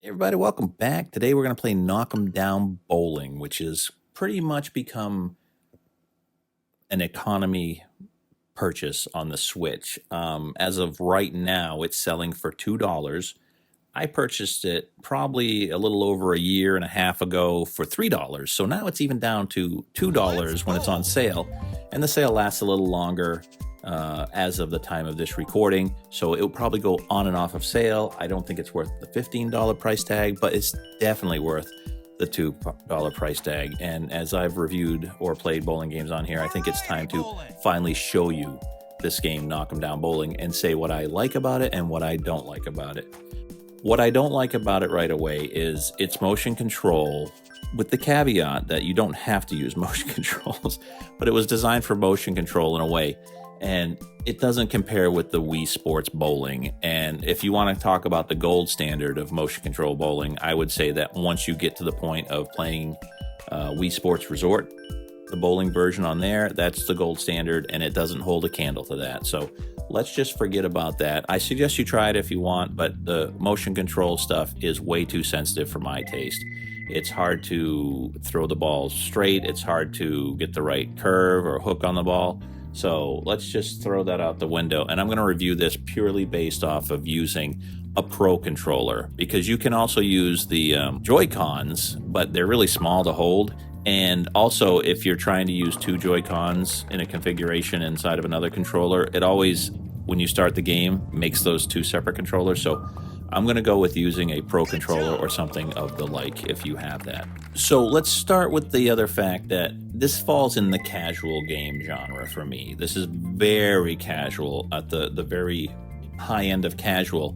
Hey everybody, welcome back. Today we're going to play Knock 'em Down Bowling, which has pretty much become an economy purchase on the Switch. As of right now, it's selling for $2. I purchased it probably a little over a year and a half ago for $3. So now it's even down to $2 when it's on sale. And the sale lasts a little longer as of the time of this recording. So it will probably go on and off of sale. I don't think it's worth the $15 price tag, but it's definitely worth the $2 price tag. And as I've reviewed or played bowling games on here, I think it's time to finally show you this game, Knock 'em Down Bowling, and say what I like about it and what I don't like about it. What I don't like about it right away is its motion control, with the caveat that you don't have to use motion controls, but it was designed for motion control in a way, and it doesn't compare with the Wii Sports Bowling. And if you want to talk about the gold standard of motion control bowling, I would say that once you get to the point of playing Wii Sports Resort, the bowling version on there, that's the gold standard, and it doesn't hold a candle to that. So let's just forget about that. I suggest you try it if you want, but the motion control stuff is way too sensitive for my taste. It's hard to throw the ball straight. It's hard to get the right curve or hook on the ball. So let's just throw that out the window. And I'm going to review this purely based off of using a Pro controller, because you can also use the Joy-Cons, but they're really small to hold. And also, if you're trying to use two Joy-Cons in a configuration inside of another controller, it always, when you start the game, makes those two separate controllers. So I'm going to go with using a Pro controller or something of the like if you have that. So let's start with the other fact that this falls in the casual game genre for me. This is very casual, at the very high end of casual.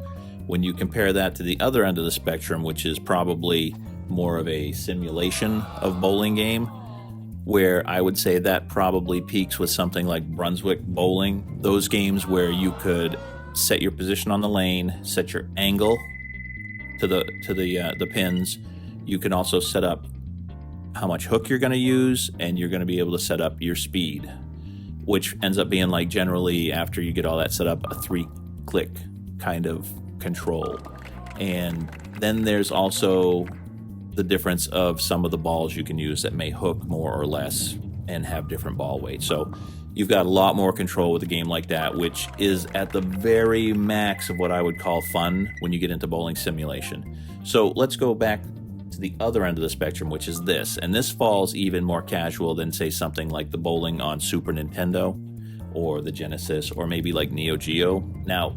When you compare that to the other end of the spectrum, which is probably more of a simulation of bowling game, where I would say that probably peaks with something like Brunswick Bowling. Those games where you could set your position on the lane, set your angle to the pins. You can also set up how much hook you're going to use, and you're going to be able to set up your speed, which ends up being, like, generally after you get all that set up, a 3-click kind of control. And then there's also the difference of some of the balls you can use that may hook more or less and have different ball weight. So you've got a lot more control with a game like that, which is at the very max of what I would call fun when you get into bowling simulation. So let's go back to the other end of the spectrum, which is this. And this falls even more casual than, say, something like the bowling on Super Nintendo or the Genesis, or maybe like Neo Geo. Now,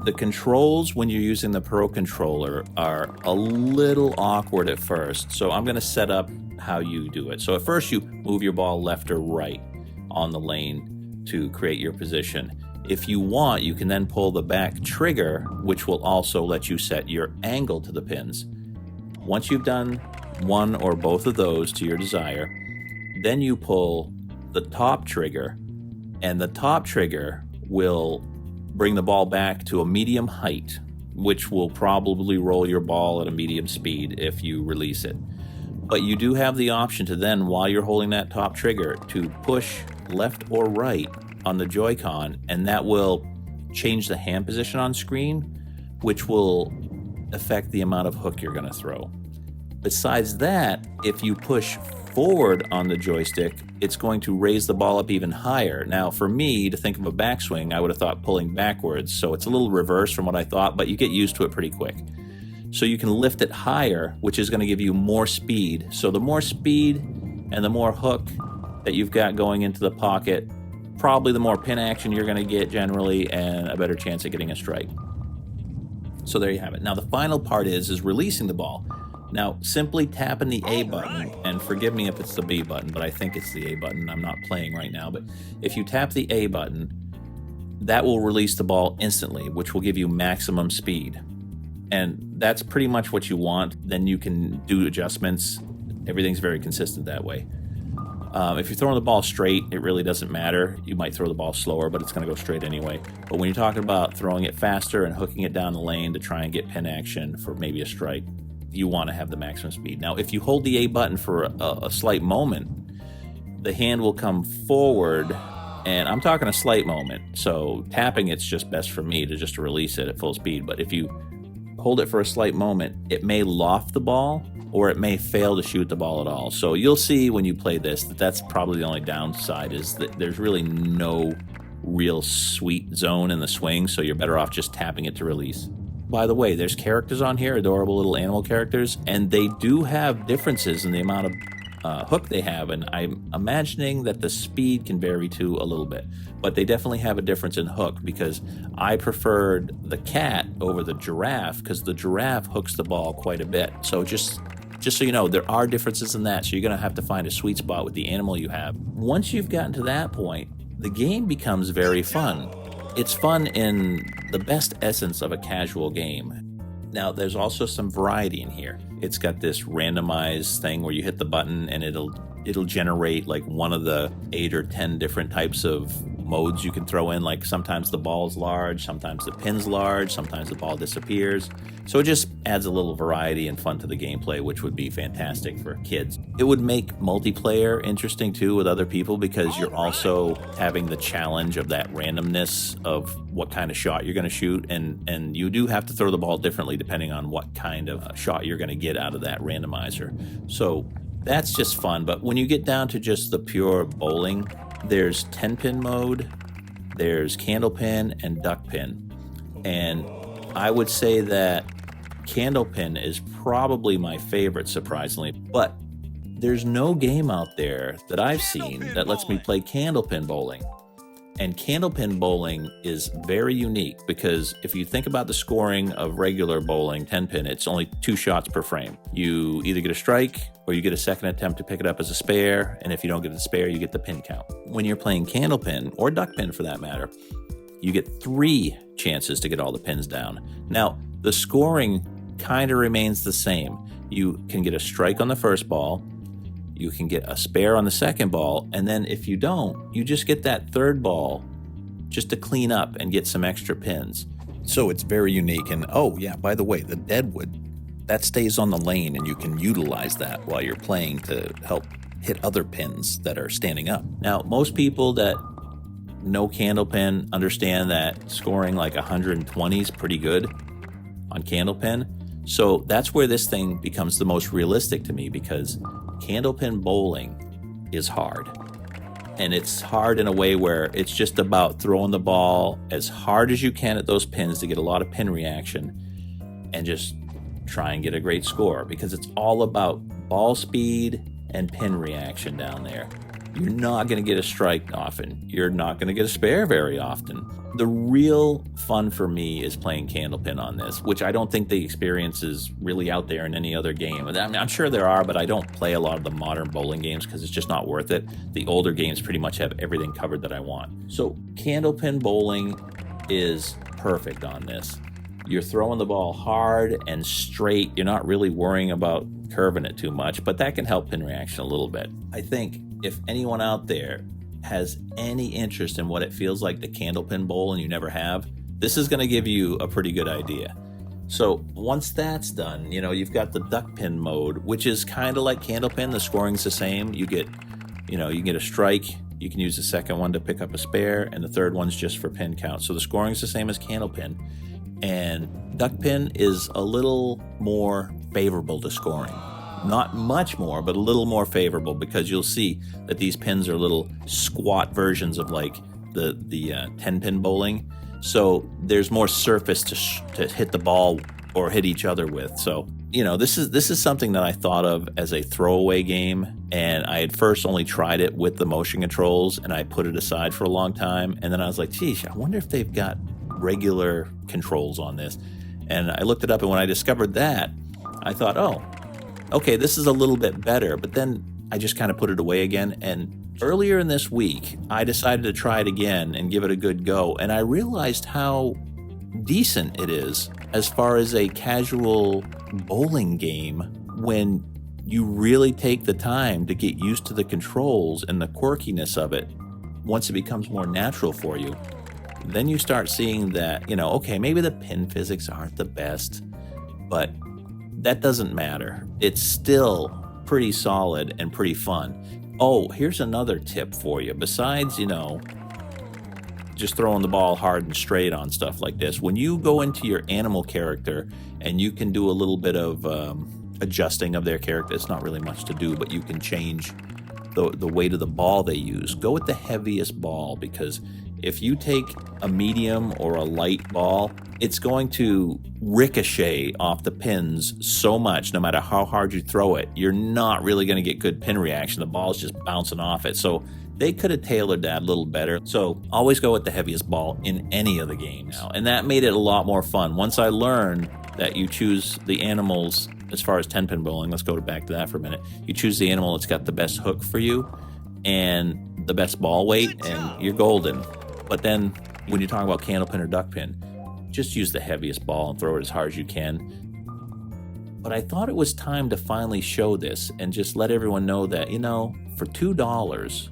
the controls when you're using the Pro controller are a little awkward at first, so I'm going to set up how you do it. So at first you move your ball left or right on the lane to create your position. If you want, you can then pull the back trigger, which will also let you set your angle to the pins. Once you've done one or both of those to your desire, then you pull the top trigger, and the top trigger will bring the ball back to a medium height, which will probably roll your ball at a medium speed if you release it. But you do have the option to then, while you're holding that top trigger, to push left or right on the Joy-Con, and that will change the hand position on screen, which will affect the amount of hook you're going to throw. Besides that, if you push forward on the joystick, it's going to raise the ball up even higher. Now, for me, to think of a backswing, I would have thought pulling backwards, so it's a little reverse from what I thought, but you get used to it pretty quick. So you can lift it higher, which is going to give you more speed. So the more speed and the more hook that you've got going into the pocket, probably the more pin action you're going to get generally, and a better chance of getting a strike. So there you have it. Now, the final part is releasing the ball. Now, simply tapping the A button, and forgive me if it's the B button, but I think it's the A button. I'm not playing right now, but if you tap the A button, that will release the ball instantly, which will give you maximum speed. And that's pretty much what you want. Then you can do adjustments. Everything's very consistent that way. If you're throwing the ball straight, it really doesn't matter. You might throw the ball slower, but it's going to go straight anyway. But when you're talking about throwing it faster and hooking it down the lane to try and get pin action for maybe a strike, you want to have the maximum speed. Now, if you hold the A button for a slight moment, the hand will come forward, and I'm talking a slight moment. So tapping it's just best for me to release it at full speed. But if you hold it for a slight moment, it may loft the ball or it may fail to shoot the ball at all. So you'll see when you play this that that's probably the only downside, is that there's really no real sweet zone in the swing, so you're better off just tapping it to release. By the way, there's characters on here, adorable little animal characters, and they do have differences in the amount of hook they have, and I'm imagining that the speed can vary too a little bit, but they definitely have a difference in hook, because I preferred the cat over the giraffe because the giraffe hooks the ball quite a bit. So just so you know, there are differences in that, so you're going to have to find a sweet spot with the animal you have. Once you've gotten to that point, the game becomes very fun. It's fun in the best essence of a casual game. Now, there's also some variety in here. It's got this randomized thing where you hit the button and it'll generate like one of the 8 or 10 different types of modes you can throw in. Like sometimes the ball's large, sometimes the pin's large, sometimes the ball disappears. So it just adds a little variety and fun to the gameplay, which would be fantastic for kids. It would make multiplayer interesting too with other people, because you're also having the challenge of that randomness of what kind of shot you're going to shoot, and you do have to throw the ball differently depending on what kind of shot you're going to get out of that randomizer. So that's just fun. But when you get down to just the pure bowling, there's 10-pin mode, there's Candlepin and Duckpin. And I would say that Candlepin is probably my favorite, surprisingly. But there's no game out there that I've seen that lets me play Candlepin bowling. And Candlepin bowling is very unique, because if you think about the scoring of regular bowling 10-pin, it's only 2 shots per frame. You either get a strike or you get a second attempt to pick it up as a spare, and if you don't get the spare, you get the pin count. When you're playing Candlepin, or Duckpin for that matter, you get 3 chances to get all the pins down. Now, the scoring kind of remains the same. You can get a strike on the first ball, you can get a spare on the second ball, and then if you don't, you just get that third ball just to clean up and get some extra pins. So it's very unique. And oh yeah, by the way, the deadwood, that stays on the lane, and you can utilize that while you're playing to help hit other pins that are standing up. Now, most people that know Candlepin understand that scoring like 120 is pretty good on Candlepin. So that's where this thing becomes the most realistic to me, because Candlepin bowling is hard. And it's hard in a way where it's just about throwing the ball as hard as you can at those pins to get a lot of pin reaction and just try and get a great score, because it's all about ball speed and pin reaction down there. You're not going to get a strike often. You're not going to get a spare very often. The real fun for me is playing Candlepin on this, which I don't think the experience is really out there in any other game. I mean, I'm sure there are, but I don't play a lot of the modern bowling games because it's just not worth it. The older games pretty much have everything covered that I want. So Candlepin bowling is perfect on this. You're throwing the ball hard and straight. You're not really worrying about curving it too much, but that can help pin reaction a little bit. I think if anyone out there has any interest in what it feels like to Candlepin bowl and you never have, this is going to give you a pretty good idea. So once that's done, you've got the Duckpin mode, which is kind of like Candlepin. The scoring's the same. You can get a strike. You can use the second one to pick up a spare, and the third one's just for pin count. So the scoring's the same as Candlepin. And Duckpin is a little more favorable to scoring. Not much more, but a little more favorable, because you'll see that these pins are little squat versions of like the 10-pin bowling. So there's more surface to hit the ball or hit each other with. So, this is something that I thought of as a throwaway game, and I had first only tried it with the motion controls, and I put it aside for a long time. And then I was like, geez, I wonder if they've got regular controls on this. And I looked it up, and when I discovered that, I thought, oh, okay, this is a little bit better. But then I just kind of put it away again. And earlier in this week, I decided to try it again and give it a good go. And I realized how decent it is as far as a casual bowling game when you really take the time to get used to the controls and the quirkiness of it. Once it becomes more natural for you, then you start seeing that, okay, maybe the pin physics aren't the best, but that doesn't matter. It's still pretty solid and pretty fun. Oh, here's another tip for you. Besides, just throwing the ball hard and straight on stuff like this. When you go into your animal character and you can do a little bit of adjusting of their character, it's not really much to do, but you can change the weight of the ball they use. Go with the heaviest ball, because if you take a medium or a light ball, it's going to ricochet off the pins so much. No matter how hard you throw it, you're not really going to get good pin reaction. The ball's just bouncing off it. So they could have tailored that a little better. So always go with the heaviest ball in any of the games now. And that made it a lot more fun. Once I learned that you choose the animals, as far as 10-pin bowling, let's go back to that for a minute. You choose the animal that's got the best hook for you and the best ball weight, and you're golden. But then when you're talking about candlepin or duckpin, just use the heaviest ball and throw it as hard as you can. But I thought it was time to finally show this and just let everyone know that, you know, for $2,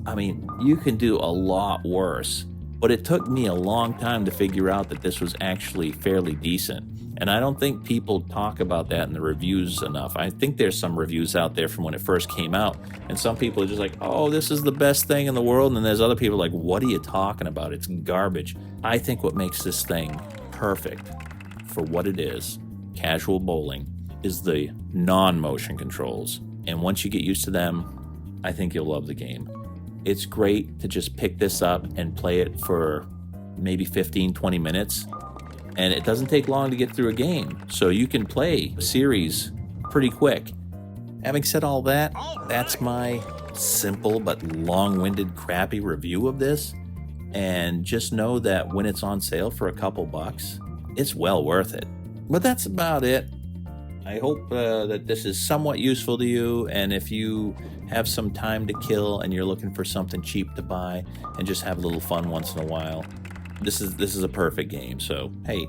I mean, you can do a lot worse. But it took me a long time to figure out that this was actually fairly decent. And I don't think people talk about that in the reviews enough. I think there's some reviews out there from when it first came out, and some people are just like, oh, this is the best thing in the world. And then there's other people like, what are you talking about? It's garbage. I think what makes this thing perfect for what it is, casual bowling, is the non-motion controls. And once you get used to them, I think you'll love the game. It's great to just pick this up and play it for maybe 15, 20 minutes. And it doesn't take long to get through a game. So you can play a series pretty quick. Having said all that, that's my simple but long-winded, crappy review of this. And just know that when it's on sale for a couple bucks, it's well worth it. But that's about it. I hope that this is somewhat useful to you, and if you have some time to kill and you're looking for something cheap to buy and just have a little fun once in a while, this is a perfect game. So hey,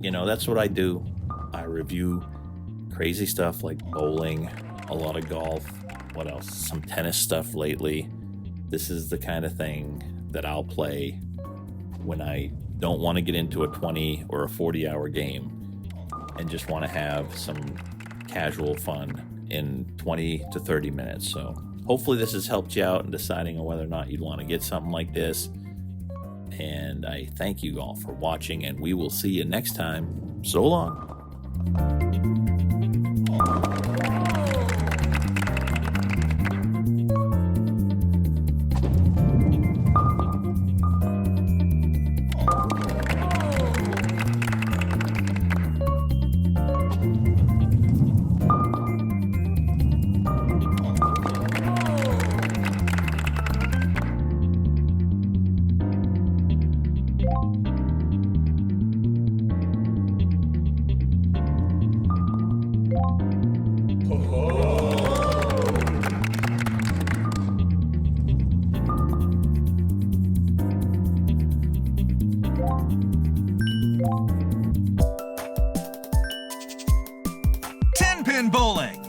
you know, that's what I do. I review crazy stuff like bowling, a lot of golf, what else, some tennis stuff lately. This is the kind of thing that I'll play when I don't want to get into a 20 or a 40-hour game and just want to have some casual fun in 20 to 30 minutes. So hopefully this has helped you out in deciding on whether or not you'd want to get something like this. And I thank you all for watching, and we will see you next time. So long. Duckpin Bowling.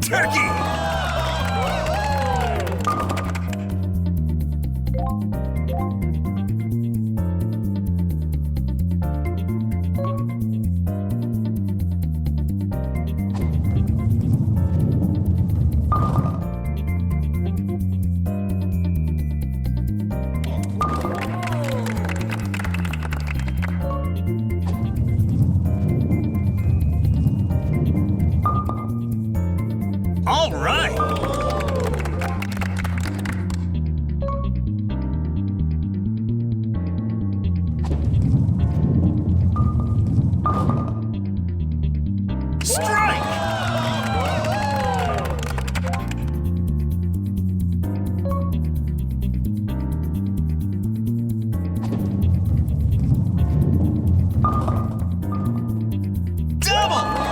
Turkey! All right! Strike! Double!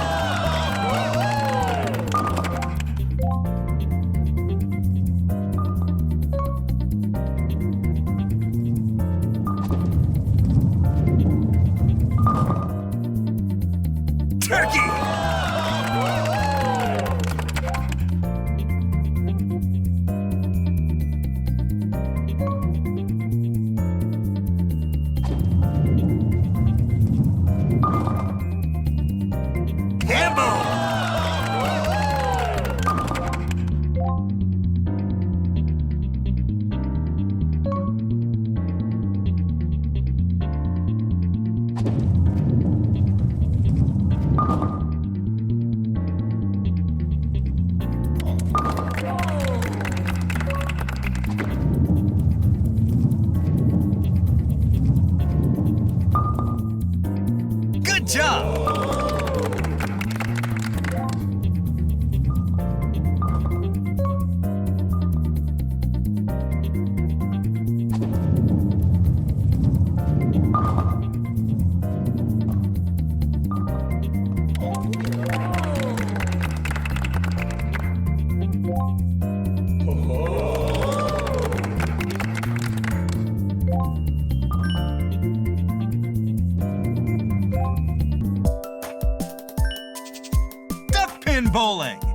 Turkey! Hambo! Good job! Duckpin Bowling.